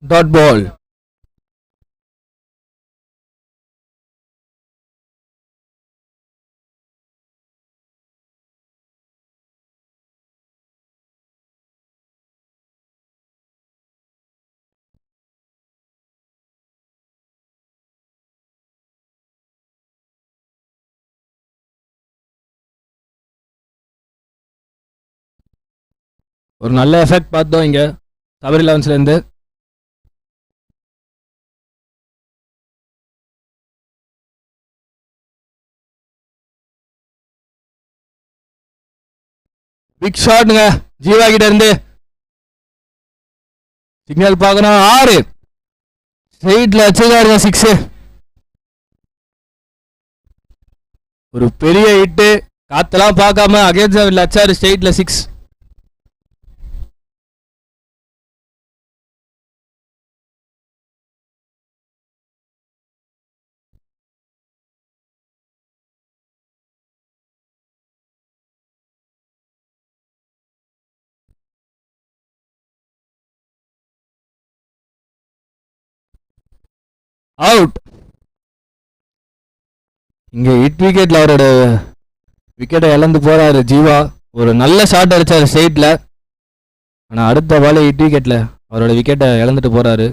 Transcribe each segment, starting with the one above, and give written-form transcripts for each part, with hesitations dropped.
Dot ball. ஒரு நல்ல effect பார்த்தோம் இங்க சபரி லெவன்ஸ்ல இருந்து. பிக் ஷாட்ங்க ஜீவா கிட்ட இருந்து. சிக்னல் பார்க்கணும். 6 ஸ்ட்ரெயிட்ல வச்சுக்காருங்க 6. ஒரு பெரிய ஹிட்டு. காத்தெல்லாம் பார்க்காம அகேன்ஸ்ட் அச்சாரு ஸ்ட்ரெயிட்ல 6. அவுட். இங்க ஹிட் விக்கெட்ல அவரோட விக்கெட்டை இழந்து போறாரு ஜீவா. ஒரு நல்ல ஷாட் அடிச்சாரு ஸ்ட்ரெயிட்ல. ஆனா அடுத்த பால் ஹிட் விக்கெட்ல அவரோட விக்கெட்டை இழந்துட்டு போறாரு.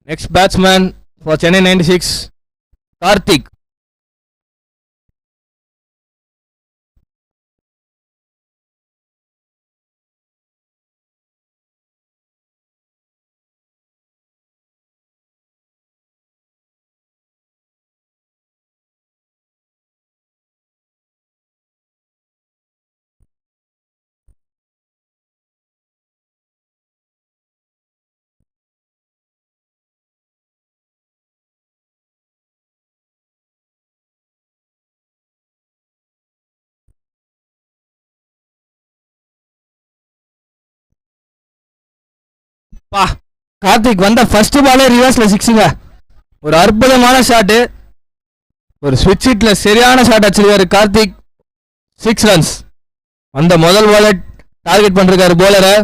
Next batsman for Chennai 96 Karthik. பா கார்த்திக் வந்த ஃபர்ஸ்ட் பாலே ரிவர்ஸ்ல 6ங்க. ஒரு அற்புதமான ஷாட். ஒரு ஸ்விட்ச் ஹிட்ல சரியான ஷாட் அடிச்சிருக்காரு கார்த்திக். 6 ரன்ஸ். அந்த முதல் பாலை டார்கெட் பண்றாரு போலரை.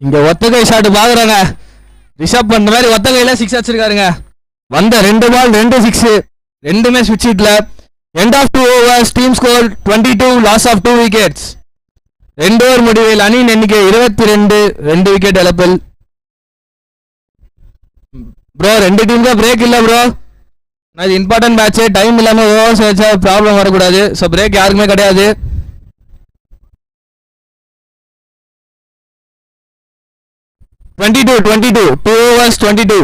இங்க ஒத்தகை ஷாட் பாக்குறாங்க. ரிஷப் பண்ற மாதிரி ஒத்தகையில 6 அடிச்சிருக்காருங்க. வந்த 2 பால் 2 6 ரெண்டுமே ஸ்விட்ச் ஹிட்ல. End of 2 overs team score 22, loss of 2 wickets. 2 over முடிவில் அணியின் எண்ணிக்கை 22, 2 விக்கெட் இழப்பில். ப்ரோ 2 டீம் தான் பிரேக் இல்ல ப்ரோ. இது இம்பார்ட்டன்ட் மேட்ச். டைம் இல்லாம ஓவர்ஸ் வச்சா ப்ராப்ளம் வரக்கூடாது. ஸோ பிரேக் யாருக்குமே கிடையாது. Two overs 22.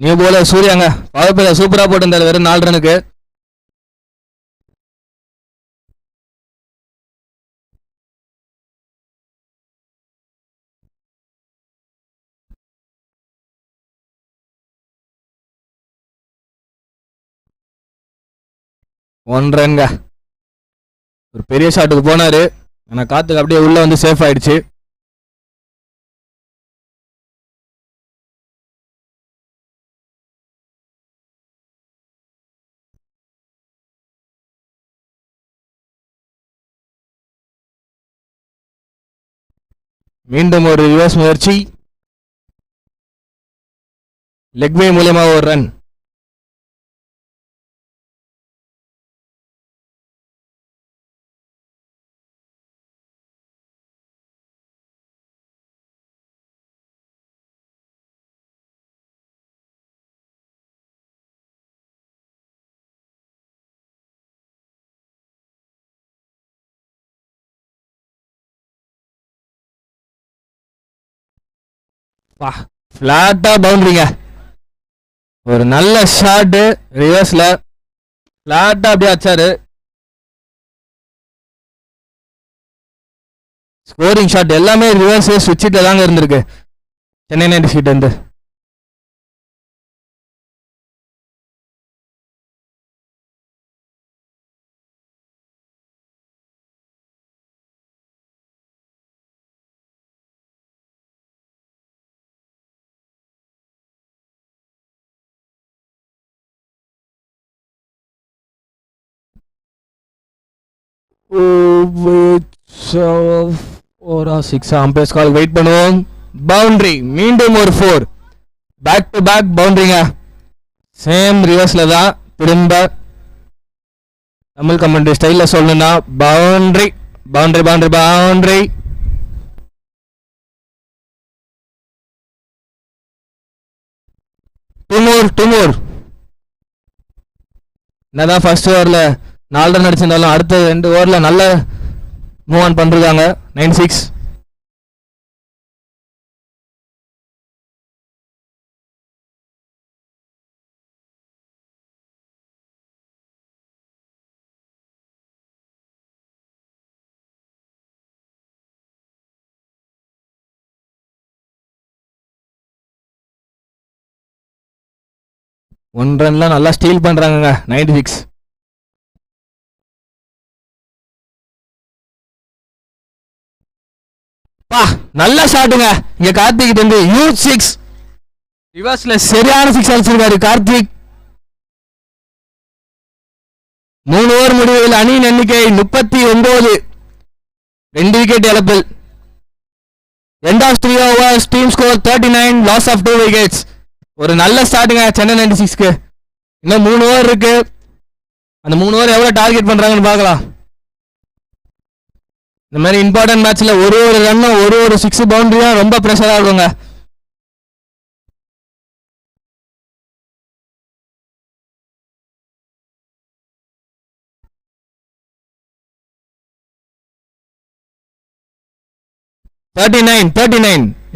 நியூ போலர் சூர்யாங்க பவர் பிளே சூப்பரா போட்டிருந்தாரு வெறும் 4 ரனுக்கு. ஒன் ரன்ங்க. ஒரு பெரிய ஷாட்டுக்கு போனாரு. ஆனா காத்துக்கு அப்படியே உள்ள வந்து சேஃப் ஆயிடுச்சு. மீண்டும் ஒரு ரிவர்ஸ் முயற்சி. லெக் பை மூலமா ஒரு ரன். பிளாட்டா பவுண்டரிங்க. ஒரு நல்ல ஷாட் ரிவர்ஸ்ல பிளாட்டா அப்படியே அச்சாரு. ஸ்கோரிங் ஷாட் எல்லாமே ரிவர்ஸ் ஸ்விட்ச் ஹிட்ல தாங்க இருந்திருக்கு சென்னை 96 கிட்ட இருந்து. ஒரு 6 அம்பையர்ஸ் கால் வெயிட் பண்ணுவோம். பவுண்டரி, மீண்டும் ஒரு 4, பேக் டு பேக் பவுண்டரிங்க. சேம் ரிவர்ஸ்ல தான். திரும்ப தமிழ் கமெண்ட்ரி ஸ்டைல்ல சொல்லணும்னா boundary boundary boundary boundary. Two more. என்னதான் ஃபர்ஸ்ட் ஓவர்ல 4 ரன் அடிச்சிருந்தாலும் அடுத்த 2 ஓவர்ல நல்ல மூவ் ஆன் பண்றாங்க 96. ஒன் ரன்ல நல்லா ஸ்டீல் பண்றாங்க 96. பா நல்ல ஷாட்டுங்க இங்க கார்த்திக் வந்து ஹியூஜ் 6 ரிவர்ஸ்ல சரியான 6 அடிச்சிருக்காரு கார்த்திக். 3 ஓவர் முடிவில் அணியின் எண்ணிக்கை 39, 2 விக்கெட் இழப்பில். End of 3 overs team score 39, loss of 2 wickets. ஒரு நல்ல ஸ்டார்ட்டுங்க சென்னை 96க்கு. இன்னும் 3 ஓவர் இருக்கு. அந்த 3 ஓவர் எவ்வளவு டார்கெட் பண்றாங்கன்னு பார்க்கலாம். இந்த மாதிரி இம்பார்ட்டன்ட் மேட்ச்ல ஒரு ரன்னும் ஒரு 6 பவுண்டரியும் ரொம்ப பிரஷரா இருக்குங்க.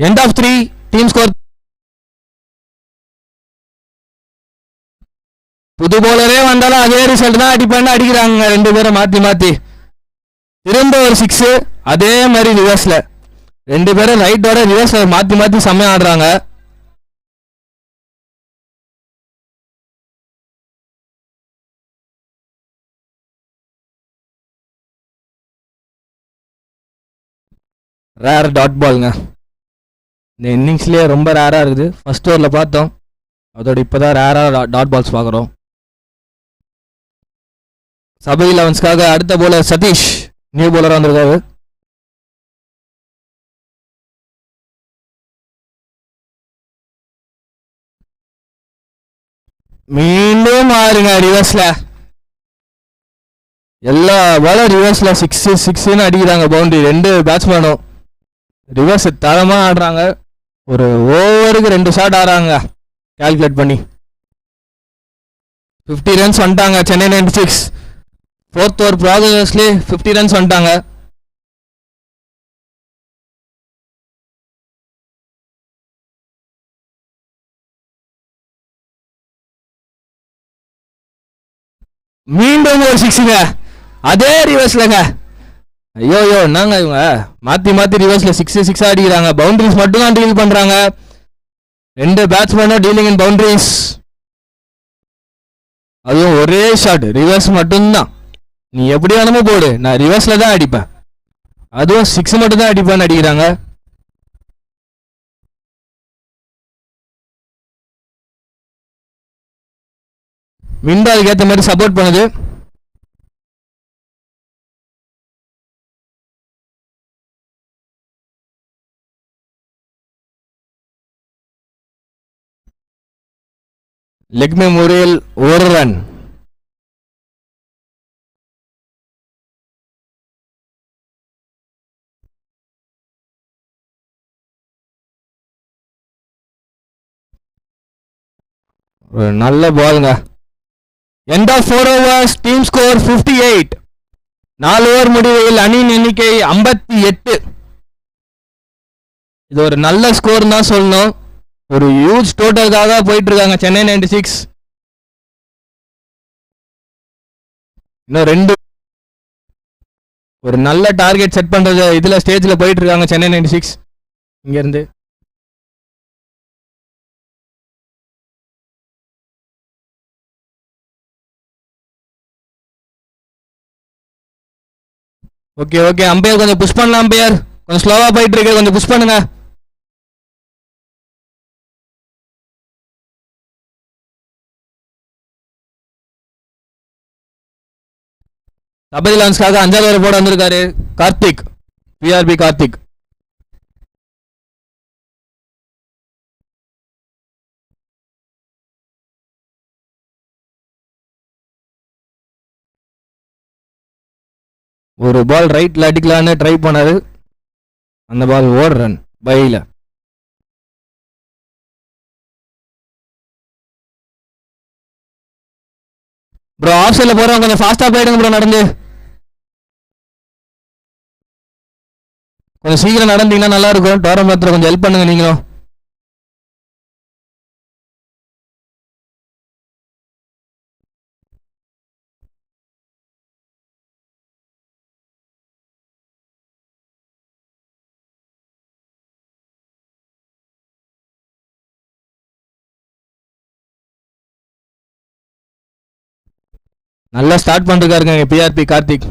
end of 3 team score. புது போலரே வந்தாலும் அதே ரிசல்ட் தான் அடிக்கிறாங்க 2 பேரும் மாத்தி மாத்தி. திரும்ப ஒரு 6 அதே மாதிரி ரிவர்ஸ்ல 2 பேரும் ரைட்டோட ரிவர்ஸ்ல மாத்தி மாத்தி செம்மையா ஆடுறாங்க. ரேர் டாட் பால்ங்க. இந்த இன்னிங்ஸ்லயே ரொம்ப ரேரா இருக்குது. ஃபர்ஸ்ட் ஓவர்ல பார்த்தோம், அதோட இப்பதான் ரேரா டாட் பால்ஸ் பார்க்குறோம். சபை 11ஸ்க்காக அடுத்த போலர் சதீஷ் நியூ போலரா வந்திருக்காரு. மீண்டும் ஆறுங்க ரிவர்ஸ்ல. எல்லா பாலும் ரிவர்ஸ்ல 6 அடிக்கிறாங்க பவுண்டரி. 2 பேட்ஸ்மேனும் ரிவர்ஸ் தரமா ஆடுறாங்க. ஒரு ஓவருக்கு 2 ஷாட் ஆடுறாங்க கால்குலேட் பண்ணி. 50 ரன்ஸ் வந்துட்டாங்க சென்னை 96. 4th ஓவர் ப்ராக்ரஸ்லேயே 50 ரன்ஸ் வந்துட்டாங்க. மீண்டும் ஒரு 6ங்க அதே ரிவர்ஸ்லங்க. ஐயோ என்னங்க இவங்க மாத்தி மாத்தி ரிவர்ஸ்ல 6 அடிக்கிறாங்க. பவுண்டரிஸ் மட்டும் தான் டீல் பண்றாங்க. 2 பேட்ஸ்மேனும் டீலிங் இன் பவுண்டரிஸ். அதுவும் ஒரே ஷாட் ரிவர்ஸ் மட்டும்தான். நீ எப்படி வேணுமோ போடு, நான் ரிவர்ஸ்ல தான் அடிப்பேன். அதுவும் 6 மட்டும் தான் அடிப்பேன்னு அடிக்கிறாங்க. விண்டோ அதுக்கு ஏற்ற மாதிரி சப்போர்ட் பண்ணுது. லெக் மெமோரியல் ஒரு ரன். நல்ல பாலுங்க. End of 4 overs team score 58. 4 over முடிவில் அணியின் எண்ணிக்கை 58. இது ஒரு நல்ல ஸ்கோர் தான் சொல்லணும். ஒரு ஹியூஜ் டோட்டலுக்காக போயிட்டு இருக்காங்க சென்னை 96. இன்னும் 2 ஒரு நல்ல டார்கெட் செட் பண்றது இதுல ஸ்டேஜ்ல போயிட்டு இருக்காங்க சென்னை 96 இங்க இருந்து. ஓகே ஓகே அம்பையர் கொஞ்சம் புஷ் பண்ணலாம். அம்பையர் கொஞ்சம் ஸ்லோவா போயிட்டு இருக்கு, கொஞ்சம் புஷ் பண்ணுங்க. கபடி லான்ஸ்க்காக 5வது ஓவர் போட வந்திருக்காரு கார்த்திக், பிஆர்பி கார்த்திக். ஒரு பால் ரைட்ல அடிக்கலான்னு ட்ரை பண்ணாரு, அந்த பால் ஓவர் ரன் பைல. ப்ரோ ஆஃப் சைட்ல போறவங்க கொஞ்சம் ஃபாஸ்டா போயிடுங்க ப்ரோ, நடந்து கொஞ்சம் சீக்கிரம் நடந்தீங்கன்னா நல்லா இருக்கும். டோர்னமெண்ட்ல கொஞ்சம் ஹெல்ப் பண்ணுங்க நீங்களும். நல்லா ஸ்டார்ட் பண்ணிருக்காருங்க பிஆர்பி கார்த்திக்.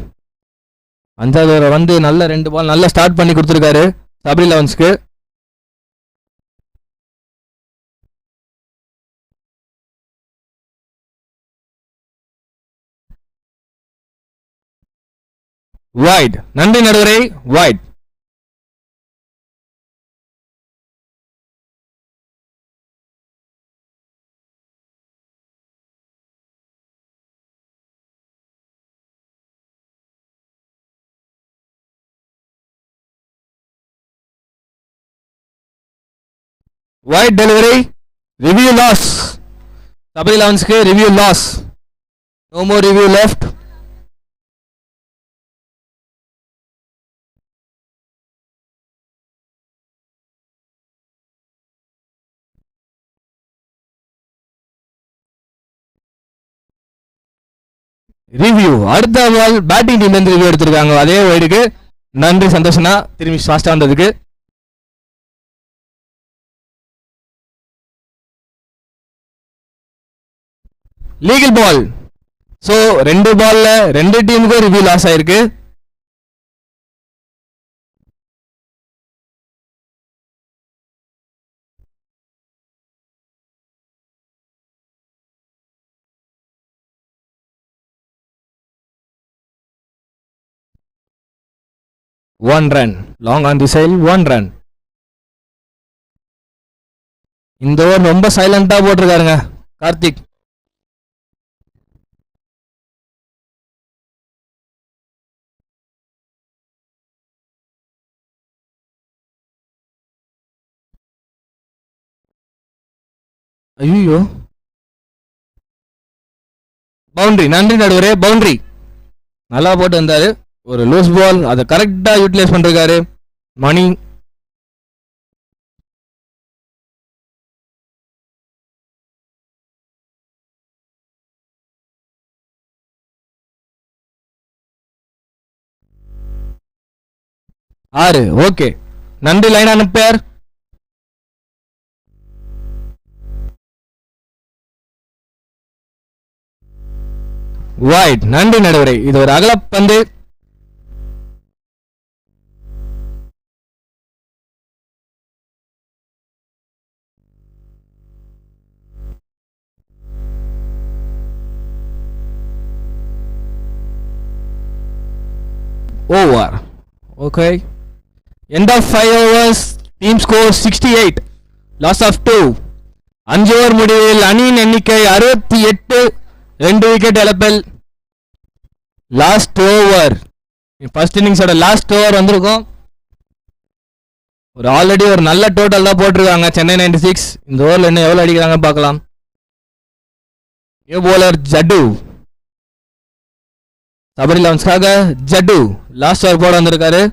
5வது ஓவர் வந்து நல்ல 2 பால் நல்லா ஸ்டார்ட் பண்ணி கொடுத்துருக்காரு சபரி லெவன்ஸ்க்கு. வைட், நன்றி நடுவரை, wide. Wide delivery, review lost. Sabari லெவன்ஸ்க்கு review lost, no more review left. Review அடுத்த பால் பேட்டிங் டீம்ல இருந்து ரிவ்யூ எடுத்திருக்காங்க அதே வைடுக்கு. நன்றி சந்தோஷனா திரும்பி ஃபாஸ்டா வந்ததுக்கு. லீகல் பால். சோ 2 பால்ல 2 டீமுக்கும் ரிவ்யூ லாஸ் ஆயிருக்கு. One run long on the side, 1 run. இந்த ஓவர் ரொம்ப சைலண்டா போட்டிருக்காருங்க கார்த்திக். ஐயோ பவுண்டரி, நன்றி நடுவரே, பவுண்டரி. நல்லா போட்டு வந்தாரு. ஒரு லூஸ் பால், அதை கரெக்டா யூட்டிலைஸ் பண்ணிருக்காரு மணி. ஆறு, ஓகே நன்றி லைன் அனுப்பேர். வைட், நன்றி நடுவரை, இது ஒரு அகலப்பந்து. Over, okay. End of 5 overs, team score 68, loss of 2. 5 ஓவர் முடிவில் அணியின் எண்ணிக்கை 68, 2 விக்கெட் இழப்பில். லாஸ்ட் ஓவர், ஃபர்ஸ்ட் இன்னிங்ஸோட லாஸ்ட் ஓவர் வந்திருக்கும். ஒரு ஆல்ரெடி ஒரு நல்ல டோட்டல் தான் போட்டிருக்காங்க சென்னை 96. இந்த ஓவரில் என்ன எவ்வளோ அடிக்கிறாங்க பார்க்கலாம். நியூ போலர் ஜட்டு, சபரி லெவன்ஸ்க்காக ஜட்டு லாஸ்ட் ஓவர் போட வந்திருக்காரு.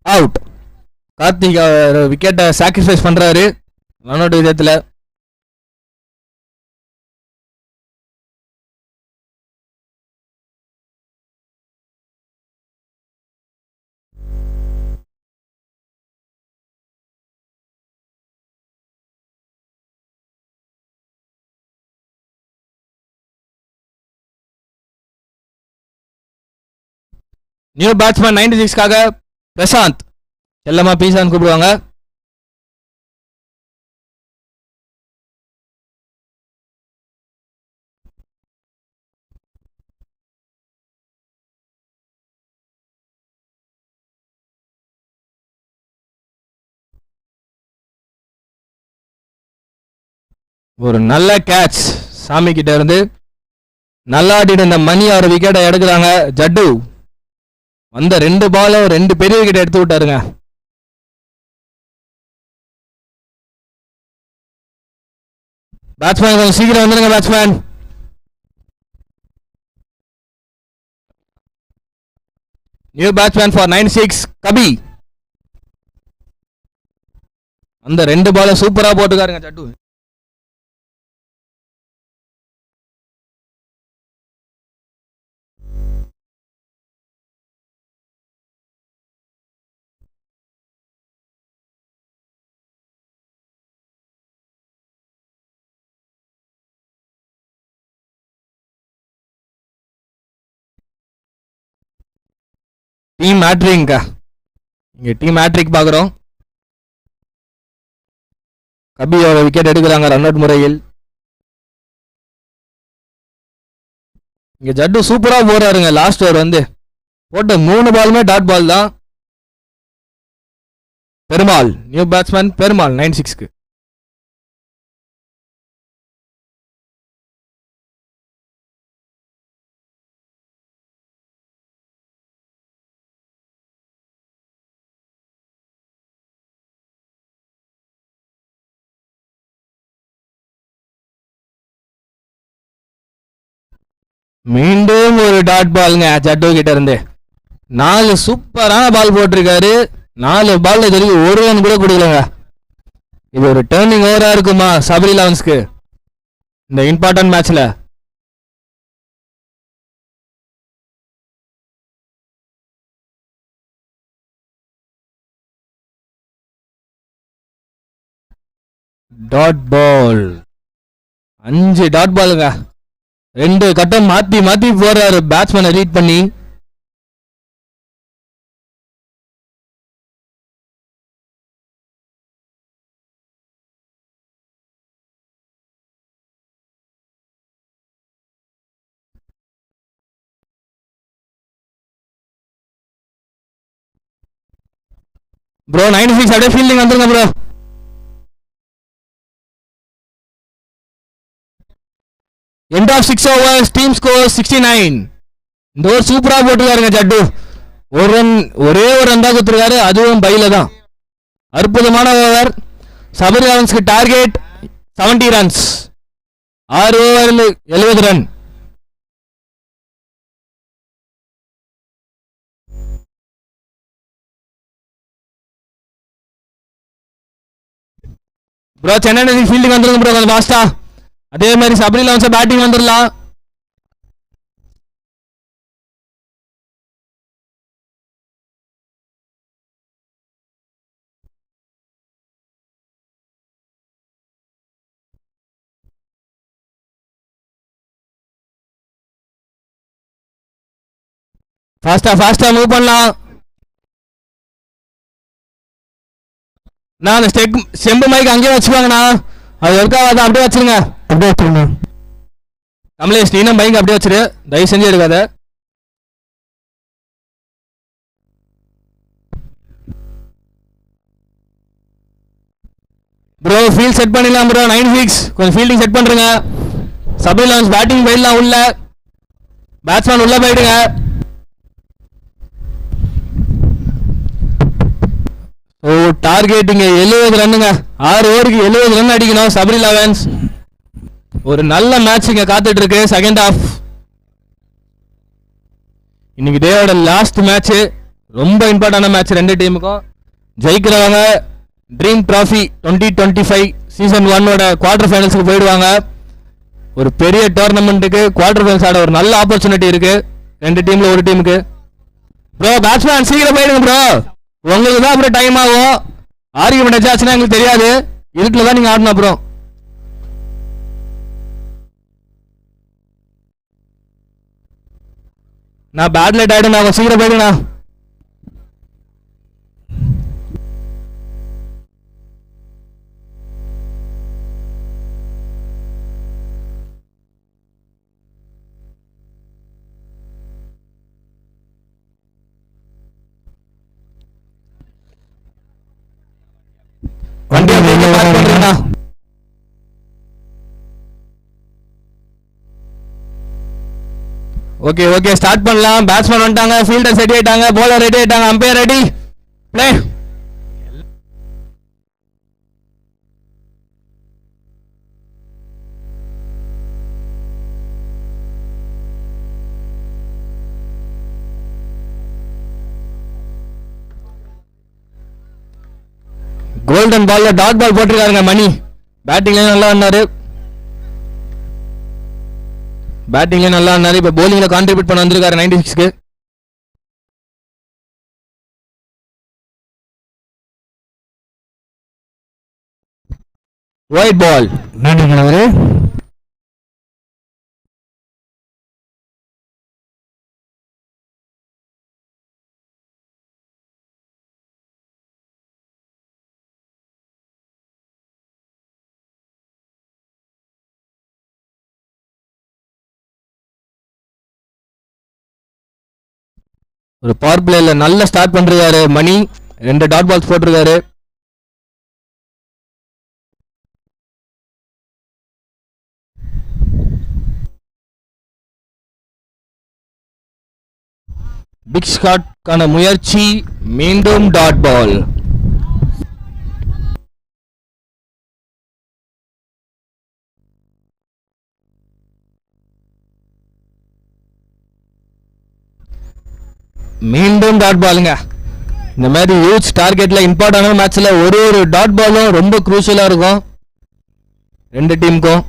அவுட். கார்த்திக் விக்கெட்டை சாக்ரிஃபைஸ் பண்றாரு ரன் அவுட் விதத்தில். நியூ பேட்ஸ்மேன் 96க்காக பிரசாந்த், செல்லமா பீசான்னு கூப்பிடுவாங்க. ஒரு நல்ல கேட்ச் சாமி கிட்ட இருந்து. நல்லா ஆடிட்டு இந்த மணி அவர் விக்கெட்டை எடுக்கிறாங்க. ஜட்டு வந்த 2 பாலும் 2 பெரிய விக்கெட் எடுத்து விட்டாருங்க. பேட்ஸ்மேன் கொஞ்சம் சீக்கிரம் வந்துருங்க பேட்ஸ்மேன். நியூ பேட்ஸ்மேன் ஃபார் 96 கபி. அந்த 2 பாலும் சூப்பரா போட்டுக்காருங்க ஜட்டு. டீம் மேட்ரிக்ங்க, இங்க டீம் மேட்ரிக் பார்க்குறோம். கபியோட விக்கெட் எடுக்கிறாங்க ரன் அவுட் முறையில். இங்க ஜட்டு சூப்பரா போறாருங்க. லாஸ்ட் ஓவர் வந்து போட்ட 3 பாலுமே டாட் பால் தான். பெருமாள் நியூ பேட்ஸ்மேன் பெருமாள் 96க்கு. மீண்டும் ஒரு டாட் பால்ங்க ஜட்டு கிட்ட இருந்து. 4 சூப்பரான பால் போட்டிருக்காரு. 4 பால்ல தெரிஞ்சு 1 ரன் கூட கொடுக்கலங்க. இது ஒரு டர்னிங் ஓவரா இருக்குமா சபரி லெவன்ஸ்க்கு இந்த இம்பார்ட்டன்ட் மேட்ச்ல? டாட் பால் 5 டாட் பாலுங்க. 2 கட்டம் மாத்தி மாத்தி போறாரு பேட்ஸ்மேனை ரீட் பண்ணி. ப்ரோ 96 அப்படியே ஃபீல்டிங் வந்துருங்க bro. End of 6 overs, team score 69. இந்த ஓவர் சூப்பரா போட்டுருக்காருங்க ஜட்டு. ஒரே ஒரு ரன் தான் கொடுத்துருக்காரு, அதுவும் பைல தான். அற்புதமான ஓவர். சபரி லெவன்ஸ்க்கு டார்கெட் 70 ரன்ஸ். 6 ஓவரில் 70 ரன். ப்ரோ சென்னை ஃபீல்டிங் வந்துருங்க ப்ரோ கொஞ்சம் ஃபாஸ்டா. அதே மாதிரி சபரி லெவன்ஸ் பேட்டிங் வந்துடலாம். ஃபாஸ்டா மூவ் பண்ணலாம். நான் செம்பு மைக் அங்கேயே வச்சுக்கோங்கண்ணா. அது ஒர்க் ஆகாது, அப்படியே வச்சிருங்க. அப்படியே வச்சிருங்க கமலேஷ், நீனும் பைக் அப்படியே வச்சிரு, தயவு செஞ்சு எடுக்காத. ப்ரோ ஃபீல்ட் செட் பண்ணிடலாம் ப்ரோ. 96 கொஞ்சம் ஃபீல்டிங் செட் பண்றீங்க. சபரி லெவன்ஸ் பேட்டிங் போயிடலாம் உள்ள. பேட்ஸ்மேன் உள்ள போயிடுங்க. ஓ டார்கெட்டிங்க 70 ரன்னுங்க. 6 ஓவருக்கு 70 ரன் அடிக்கணும் சபரி லெவன்ஸ். ஒரு நல்ல மேட்ச் இங்க காத்துட்டு இருக்கு செகண்ட் ஹாஃப். இன்னைக்கு டேயோட லாஸ்ட் மேட்ச். ரொம்ப இம்பார்ட்டன்டான மேட்ச் ரெண்டு டீமுக்கும். ஜெயிக்கிறவங்க ட்ரீம் ட்ராஃபி 2025 சீசன் 1 குவார்டர் ஃபைனல்ஸுக்கு போயிடுவாங்க. ஒரு பெரிய டோர்னமெண்ட்டுக்கு குவார்டர் ஃபைனல்ஸ் ஆட ஒரு நல்ல ஆப்பர்ச்சுனிட்டி இருக்கு ரெண்டு டீம்ல ஒரு டீமுக்கு. ப்ரோ பேட்ஸ்மேன் சீக்கிரம் போயிடுங்க ப்ரோ, உங்களுக்கு தான் அப்புறம் டைம் ஆகும். ஆர்கியூமெண்ட் வச்சாச்சுன்னா எங்களுக்கு தெரியாது, இருட்டில் தான் நீங்க ஆடணும். அப்புறம் நான் பேட் லைட் ஆயிடும், நான் சீக்கிரம் போயிடுங்கண்ணா. வண்டி பண்றீங்கண்ணா. ஓகே ஓகே ஸ்டார்ட் பண்ணலாம். பேட்ஸ்மேன் வந்துட்டாங்க, ஃபீல்டர் ரெடி ஆயிட்டாங்க, bowler ரெடி ஆயிட்டாங்க, அம்பையர் ரெடி, ப்ளே. கோல்டன் பால்ல டாட் பால் போட்டிருக்காருங்க மணி. பேட்டிங்ல நல்லா ஆனாரு, பேட்டிங்ல நல்லா ஆனாரு. இப்ப bowlingல கான்ட்ரிபியூட் பண்ண வந்திருக்காரு 96க்கு. White ball. நன்றி கணவரே. ஒரு பவர் பிளேல நல்ல ஸ்டார்ட் பண்றாரு மணி, 2 டாட் பால்ஸ் போட்டிருக்காரு. பிக் ஷாட்கான முயற்சி, மீண்டும் டாட் பால். மீண்டும் டாட் பாலுங்க. இந்த மாதிரி ஹியூஜ் டார்கெட்ல இம்பார்ட்டன்டான மேட்ச்ல ஒரு டாட் பாலும் ரொம்ப குரூஷியலா இருக்கும் ரெண்டு டீமுக்கும்.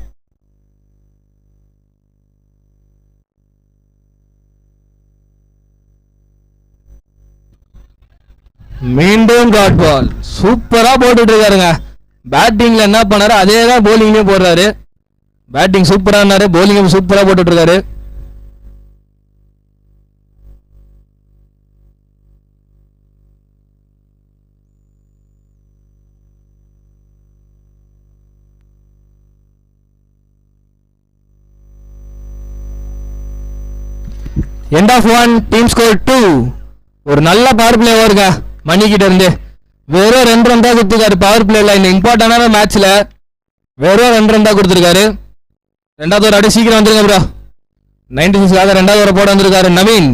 மீண்டும் டாட் பால். சூப்பரா போட்டுட்டு இருக்காருங்க. பேட்டிங்ல என்ன பண்ணாரு அதே தான் போலிங்லயும் போடுறாரு. பேட்டிங் சூப்பரா இருந்தாரு, போலிங் சூப்பரா போட்டுட்டு இருக்காரு. End of 1, team score 2. ஒரு நல்ல பவர் பிளே வருங்க மணி கிட்ட இருந்து. வெறும் 2 ரன் தான் கொடுத்துருக்காரு பவர் பிளேல. இந்த இம்பார்ட்டன்டான மேட்ச்ல வெறும் 2 ரன் தான் கொடுத்துருக்காரு. ரெண்டாவது ஒரு அப்படியே சீக்கிரம் வந்துருங்க ப்ரோ. 96க்காக ரெண்டாவது ஒரு போட வந்திருக்காரு நவீன்.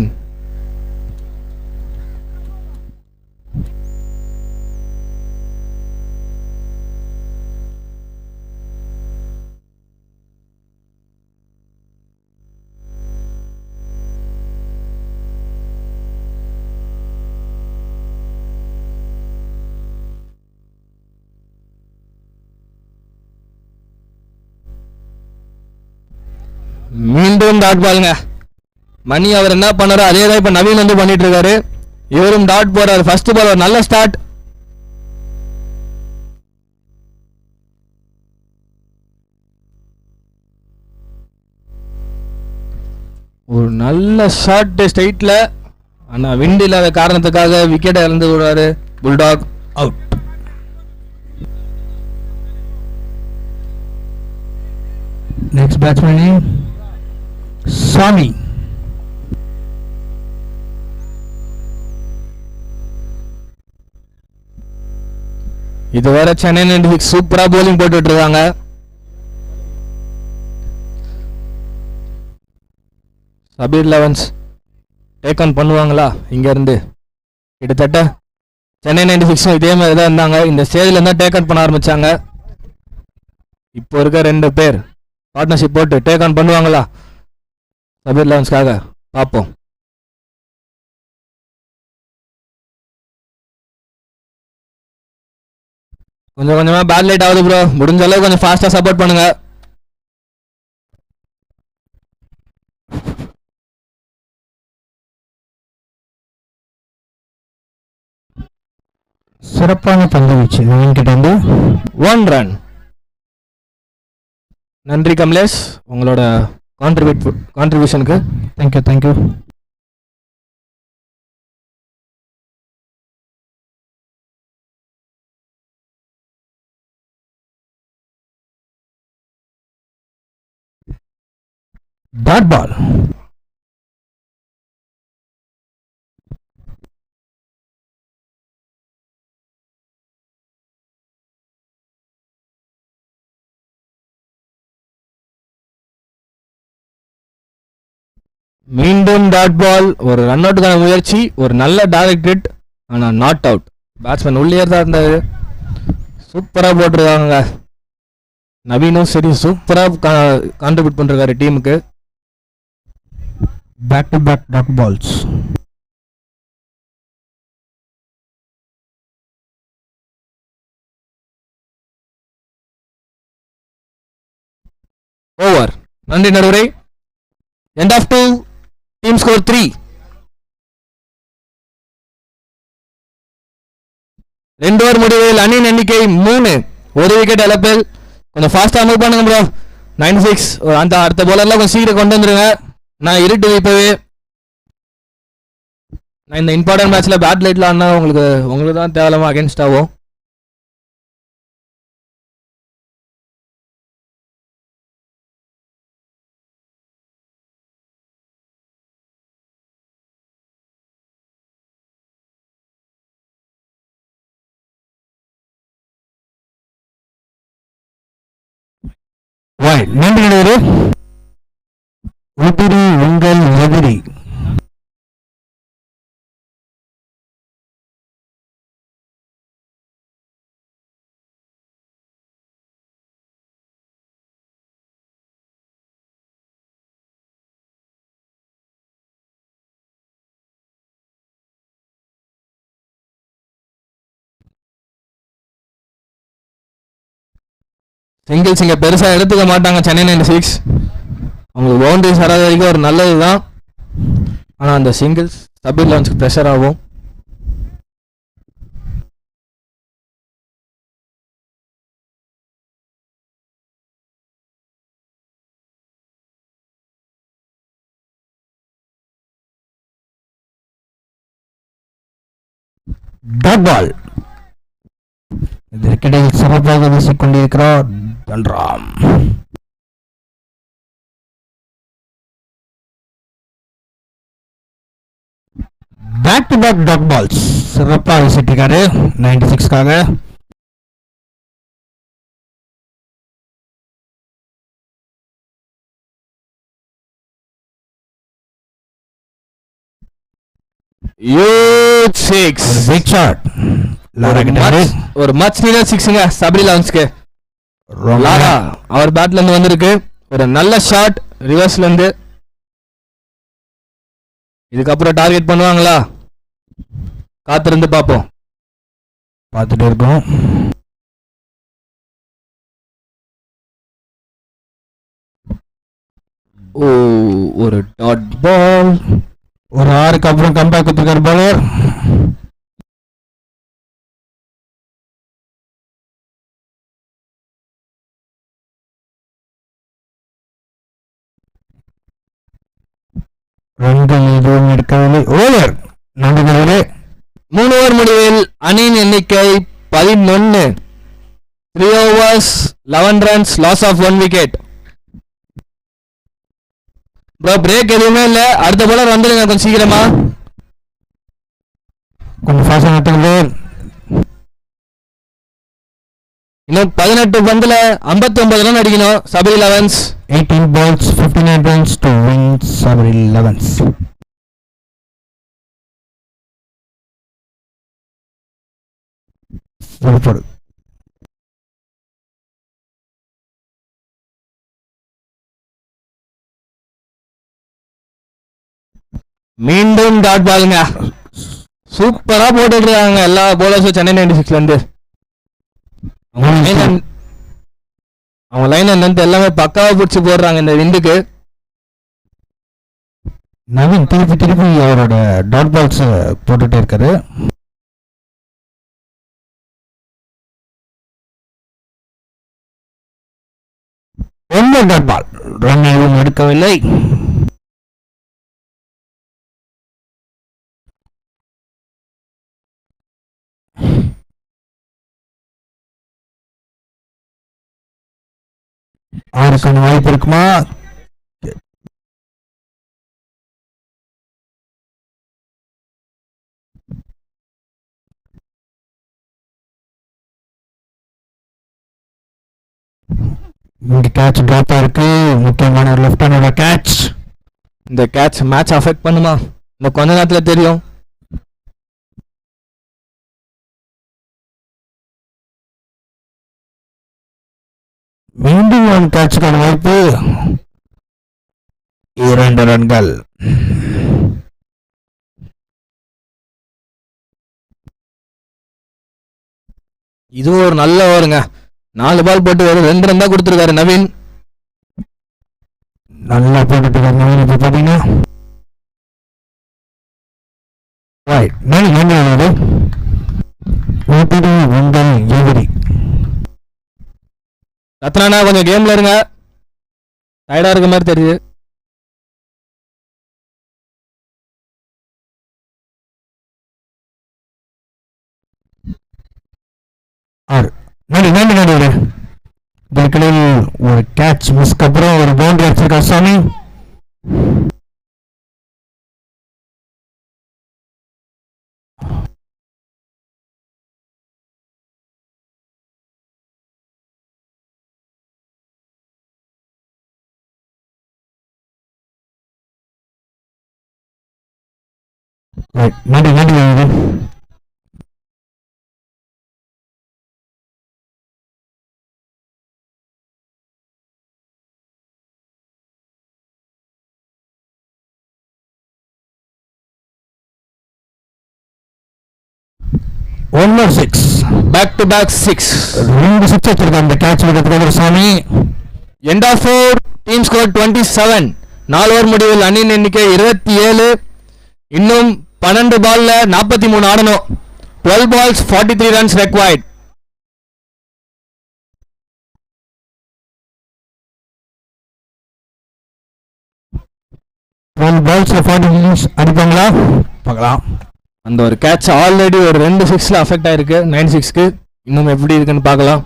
மீண்டும் டாட் பாலுங்க. மணி அவர் என்ன பண்ணாரோ அதே தான் இப்ப நவீன் வந்து பண்ணிட்டு இருக்காரு. இவரும் டாட் போறாரு. ஃபர்ஸ்ட் பால் ஒரு நல்ல ஸ்டார்ட். ஒரு நல்ல ஷாட் ஸ்ட்ரைட்ல, ஆனா விண்ட் இல்லாத காரணத்துக்காக விக்கெட்டை இழந்து விடுறாரு புல்டாக். அவுட். நெக்ஸ்ட் பேட்ஸ்மேன் சாமி. இதுவரை சென்னை 96 சூப்பரா போலிங் போட்டுட்டு இருக்காங்க. சபீர் லெவன்ஸ் டேக் ஆன் பண்ணுவாங்களா இங்க இருந்து? கிட்டத்தட்ட சென்னை 96 இதே மாதிரி தான் இருந்தாங்க. இந்த ஸ்டேஜ்ல இருந்தா டேக் ஆன் பண்ண ஆரம்பிச்சாங்க. இப்போ இருக்க 2 பேர் பார்ட்னர்ஷிப் போட்டு டேக் ஆன் பண்ணுவாங்களா சபீர் லெவன்ஸ்க்காக பார்ப்போம். கொஞ்சம் கொஞ்சமா பேட் லைட் ஆகுது ப்ரோ, முடிஞ்ச அளவுக்கு கொஞ்சம் ஃபாஸ்டா சப்போர்ட் பண்ணுங்க. சிறப்பான பந்து வீச்சு நவீன் கிட்ட இருந்து 1 ரன். நன்றி கமலேஷ் உங்களோட கான்ட்ரிபியூஷனுக்கு. Thank you thank you. Dot ball. மீண்டும் டாட் பால். ஒரு ரன் அவுட்டுக்கான முயற்சி, ஒரு நல்ல டைரக்ட் ஹிட், ஆனால் நாட் அவுட். பேட்ஸ்மேன் உள்ளே தான் இருந்தாரு. சூப்பராக போட்டிருக்காங்க. நவீனும் சரி சூப்பராக கான்ட்ரிபியூட் பண்ணிருக்காரு டீமுக்கு. Back to back dot balls. Over. நன்றி நடுவரை. End of 2. Team score 3. 2 over முடிவில் அணியின் எண்ணிக்கை 3. ஒரு விக்கெட் இழப்பில். கொஞ்சம் ஃபாஸ்டா மூவ் பண்ணுங்க ப்ரோ. 96. அந்த அடுத்த போலர்லாம் கொஞ்சம் சீக்கிரம் கொண்டு வந்துருங்க. நான் இருட்டு இப்பவே. நான் இந்த இம்பார்ட்டன்ட் மேட்ச்ல பேட் லைட்ல ஆனா உங்களுக்கு தான் தேவையில்லாம அகேன்ஸ்ட் ஆகும். நன்றி நடுவரே. உதிரி உங்கள் எதிரி. சிங்கிள்ஸ் இங்க பெருசா எடுத்துக்க மாட்டாங்க சென்னை 96. அவங்களுக்கு பவுண்டரிஸ் வராத வரைக்கும் ஒரு நல்லது தான். ஆனால் அந்த சிங்கிள்ஸ் சபீர் லான்ஸ்க்கு ப்ரெஷர் ஆகும். Dot ball. இதற்கிடையில் சிறப்பாக வீசிக் கொண்டிருக்கிறார் Dhanram. Back to back dot balls சிறப்பாக வீசிட்டு இருக்காரு 96க்காக. Big shot. ஒரு மச் நீடட் சிக்ஸ்ங்க சபரி லான்ஸ்க்கு. லாரா அவர் பேட்ல இருந்து வந்திருக்கு. ஒரு நல்ல ஷாட் ரிவர்ஸ்ல இருந்து. இதுக்கப்புறம் டார்கெட் பண்ணுவாங்களா? காத்திருந்து பார்ப்போம். பார்த்துட்டு இருக்கோம். ஓ, ஒரு டாட் பால். ஒரு 6க்கு அப்புறம் கம்பேக் கொடுத்துருக்காரு பாலர். ரன்கள் எதுவும் எடுக்கவில்லை. ஓவர். நன்றிகளே. 3 ஓவர் முடிவில் அணியின் எண்ணிக்கை 11. 3 overs 11 runs loss of 1 wicket. Bro break எதுவுமே இல்ல. அடுத்த போலர் வந்துடுங்க கொஞ்சம் சீக்கிரமா. கொஞ்சம் ஃபாஸ்டா நடத்துங்க. இன்னும் 18 பந்துல 59 ரன் அடிக்கணும் Sabari 11s. 18 balls 59 runs to win Sabri 11s. Super. மீண்டும் டாட் பாலுங்க. சூப்பரா போட்டுட்டு இருக்காங்க எல்லா போலர்ஸும் சென்னை 96ல இருந்து. அவங்க லைன் என்னன்னு எல்லாமே பக்காவா பிடிச்சி போடுறாங்க இந்த விண்டுக்கு. நவீன் திருப்பி அவரோட டாட் பால்ஸ் போட்டுட்டே இருக்காரு. ஒன்று டாட் பால், ரன் எதுவும் எடுக்கவில்லை. ஆறுக்கான வாய்ப்பு இருக்குமா? இங்க கேட்ச் டிராப் இருக்கு. முக்கியமான ஒரு லெஃப்ட் ஹேண்டோட கேட்ச். இந்த கேட்ச் மேட்ச் அஃபெக்ட் பண்ணுமா? இந்த கொஞ்ச நேரத்துல தெரியும். மீண்டும் ஒரு கேட்சுக்கான வாய்ப்பு. 2 ரன்கள். இது ஒரு நல்ல ஓவருங்க. 4 பால் போட்டு ஒரு 2 ரன் தான் கொடுத்துருக்காரு நவீன். நல்லா போட்டுட்டு நவீன். இப்ப பாத்தீங்கன்னா ரத்னானா கொஞ்சம் கேம்ல இருங்க, டயர்டா இருக்க மாதிரி தெரியுது. ஒரு கேட்ச் மிஸ்க்கு அப்புறம் ஒரு பவுண்டரி அடிச்சிருக்கா சாமி. நன்றி. One more 6. Back to back 6. 2 6 வச்சிருக்காங்க இந்த கேட்ச் விடுறதுக்கு சாமி. End of 4. Team score 27. 4 over முடிவில் அணியின் எண்ணிக்கை 27. இன்னும் 12 பால்ல 43 ஆடணும். 12 balls 43 runs required. அடிப்பாங்களா பார்க்கலாம். அந்த ஒரு கேட்ச் ஆல்ரெடி ஒரு 2 6ல அஃபெக்ட் ஆயிருக்கு. 9 6க்கு இன்னும் எப்படி இருக்குன்னு பார்க்கலாம்.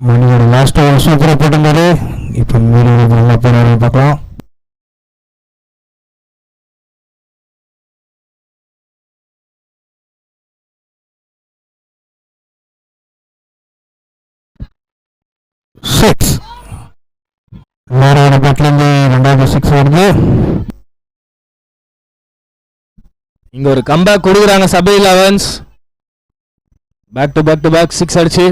மணியோட லாஸ்ட் ஓவர் சூப்பரா போட்டிருந்தாரு. இப்போ மீறி நல்லா போறாரு பார்க்கலாம். சிக்ஸ் வேற பேட்ல இருந்து 2வது 6 வருது. இங்க ஒரு கம்பேக் கொடுக்குறாங்க சபை 11s. பேக் டு பேக் 6 அடிச்சு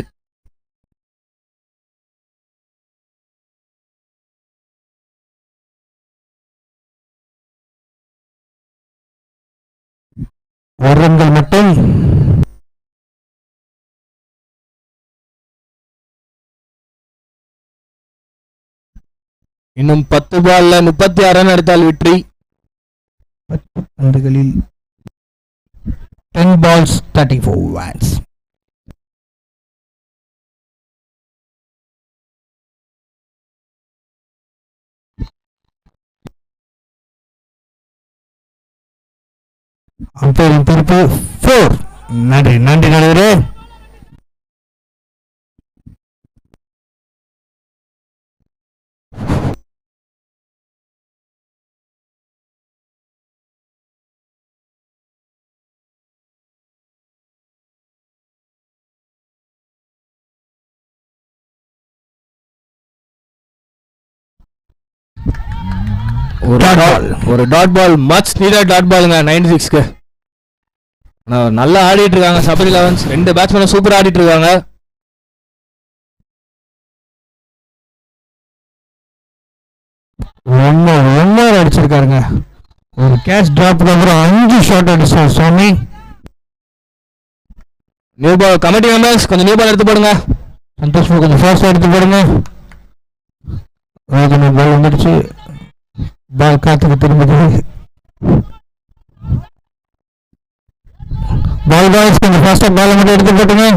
ஒரு ரன்கள் மட்டும். இன்னும் 10 பால்ல 36 ரன் எடுத்தால் வெற்றி. 10 பந்துகளில் 10 balls 34 runs. அம்பையரின் தீர்ப்பு 4. நன்றி நடுவரே. ஒரு dot ball much needed dot பாலுங்க 96க்கு. நல்லா ஆடிட்டு இருக்காங்க சபரி 11s. 2 பேட்ஸ்மேன் சூப்பரா ஆடிட்டு இருக்காங்க. ஒன்னு அடிச்சிருக்காருங்க. ஒரு கேட்ச் டிராப் அப்புறம் 5 ஷாட் அடிச்சார் சாமி. நியூ பால் கமிட்டி மெம்பர்ஸ் கொஞ்சம் நியூ பால் எடுத்து போடுங்க. சந்தோஷ் கொஞ்சம் ஃபாஸ்ட்டாக எடுத்து போடுங்க. ரோஜன பால் வந்துடுச்சு. பால் காத்துக்கு திரும்புது. பால் பாய்ஸ் கொஞ்சம் ஃபாஸ்ட்டாக பால் மட்டும் எடுத்து போட்டுங்க.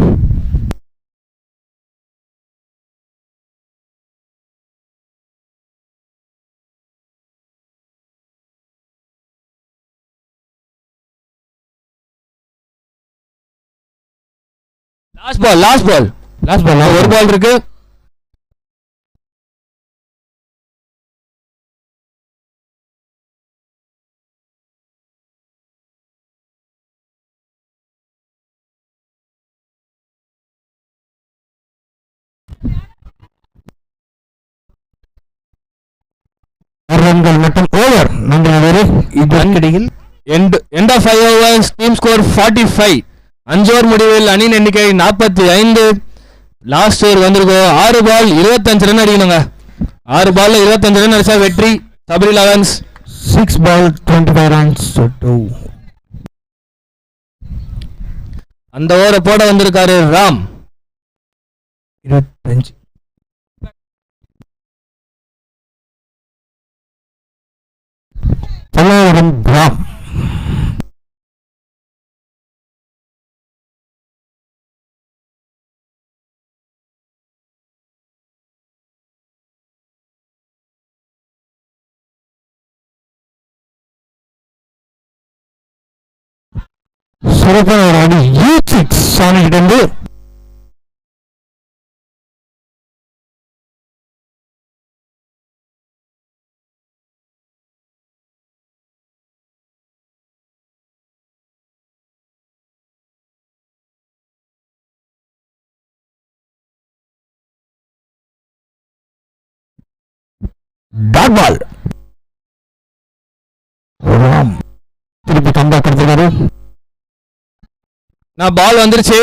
லாஸ்ட் பால் ஒரு பால் இருக்கு. ரன்கள் மட்டும் ஓவர். இதற்கிடையில் end of 5 overs team score 45. 5 ஓவர் முடிவில் அணியின் எண்ணிக்கை 45. லாஸ்ட் ஓவர் வந்திருக்கோம். 6 பால் 25 ரன் அடிக்கணுங்க. 6 பால்ல 25 ரன் அடிச்சா வெற்றி. சபரி லெவன்ஸ் 6 பால் 25 ரன்ஸ். அந்த ஓவரை போட வந்திருக்காரு ராம். 25 பல்லாவரம் ராம். சிறப்பான ஒரு அடி. U6 சாணிக்கிட்ட இருந்து டாட் பால். ராம் திருப்பி கம்பா கொடுத்துருக்காரு. நான் பால் வந்துருச்சு.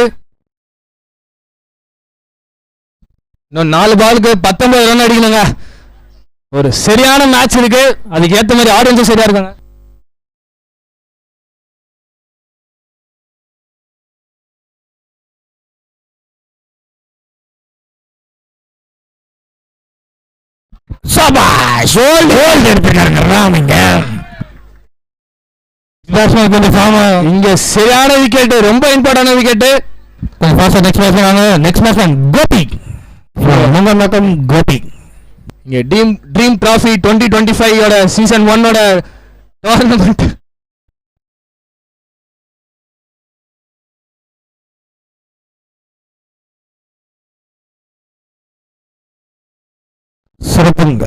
இன்னும் 4 பாலுக்கு 19 ரன் அடிக்கணுங்க. ஒரு சரியான மேட்ச் இருக்கு. அதுக்கு ஏத்த மாதிரி ஆடியன்ஸும் சரியா இருக்காங்க. சபாஷ். ஹோல்ட் எடுத்துக்காருங்க ராம். இங்க சரியான விக்கெட், ரொம்ப important wicket. Next match Gopi. Gopi இங்க ட்ரீம் டிராஃபி 2025 ஓட சீசன் 1 ஓட டோர்னமெண்ட். சிறப்புங்க.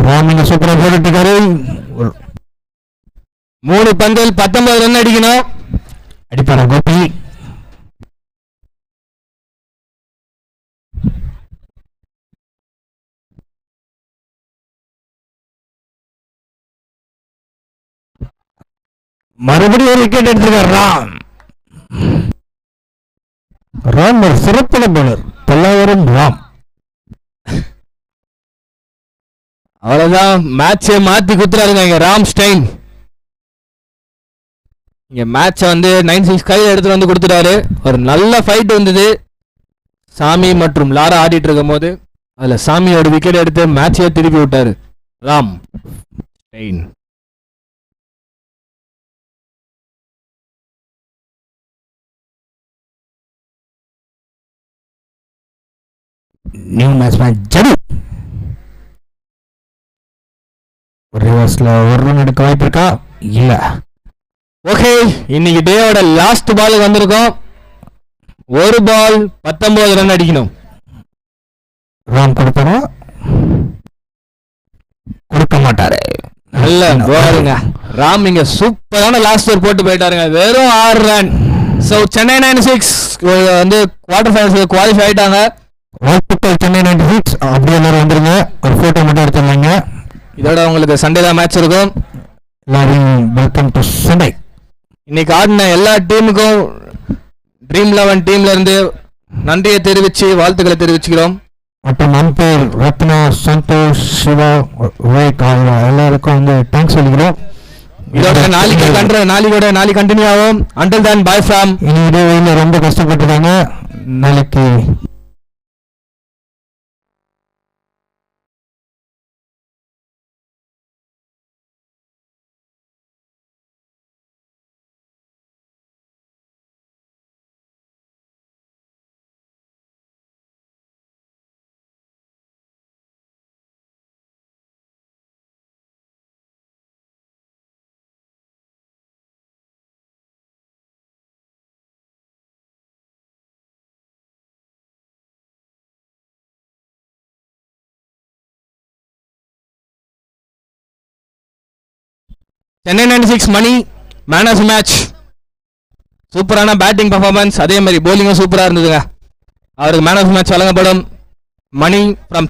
ராமிங்க சூப்பரா போட்டுட்டு இருக்காரு. 3 பந்தில் 19 ரன் அடிக்கணும். அடிப்பாரா கோபி? மறுபடியும் ஒரு விக்கெட் எடுத்திருக்கார் ராம். ராம் ஒரு சிறப்பான பவுலர். பல்லாவரம் ராம். அவ்வளவுதான், மேட்சை மாத்தி குத்துறாருங்க இங்க ராம் ஸ்டைன். இங்க மேட்ச வந்து 9-6 கையில் எடுத்துட்டு வந்து கொடுத்துட்டாரு. ஒரு நல்ல ஃபைட் வந்தது. சாமி மற்றும் லாரா ஆடிட்டு இருக்கும் போது அதுல சாமியோட விக்கெட் எடுத்து மேட்சையே திருப்பி விட்டாரு ராம் ஸ்டைன். New batsman Jadu. ரிவர்ஸ்ல ஒரு ரன் எடுக்க வாய்ப்பு இருக்கா? இல்ல. ஓகே, இன்னைக்கு டேயோட லாஸ்ட் பால் வந்திருக்கோம். ஒரு பால் 19 ரன் அடிக்கணும். ராம் கொடுப்பாரா? கொடுக்க மாட்டாரு. நல்ல பாருங்க ராம். இங்க சூப்பரான லாஸ்ட் ஓவர் போட்டு போயிட்டாருங்க. வெறும் 6 ரன். ஸோ சென்னை 96 வந்து குவார்டர் ஃபைனல்ஸ் குவாலிஃபை ஆயிட்டாங்க. வாழ்த்துக்கள் சென்னை 96. அப்படியே எல்லாரும் வந்துருங்க. ஒரு போட்டோ மட்டும் எடுத்துருந்தீங்க. இதோட உங்களுக்கு சண்டே தான் மேட்ச் இருக்கும். எல்லாரும் வெல்கம் டு சண்டே. இன்னைக்கு ஆடின எல்லா டீமுக்கும் ட்ரீம் 11 டீம்ல இருந்து நன்றியை தெரிவிச்சு வாழ்த்துக்களை தெரிவிச்சுக்கிறோம். மற்றும் அம்பேர் ரத்னா, சந்தோஷ், சிவா, விவேக் எல்லாருக்கும் வந்து தேங்க்ஸ் சொல்லிக்கிறோம். இதோட நாளைக்கு கண்டினியூ ஆகும். Until then by from. இனி ரொம்ப கஷ்டப்பட்டுட்டாங்க. நாளைக்கு சென்னை 96 மணி மேன் ஆஃப் மேட்ச். சூப்பரான பேட்டிங் பர்ஃபார்மன்ஸ், அதே மாதிரி போலிங்கும் சூப்பராக இருந்ததுங்க. அவருக்கு மேன் ஆஃப் மேட்ச் வழங்கப்படும். Money from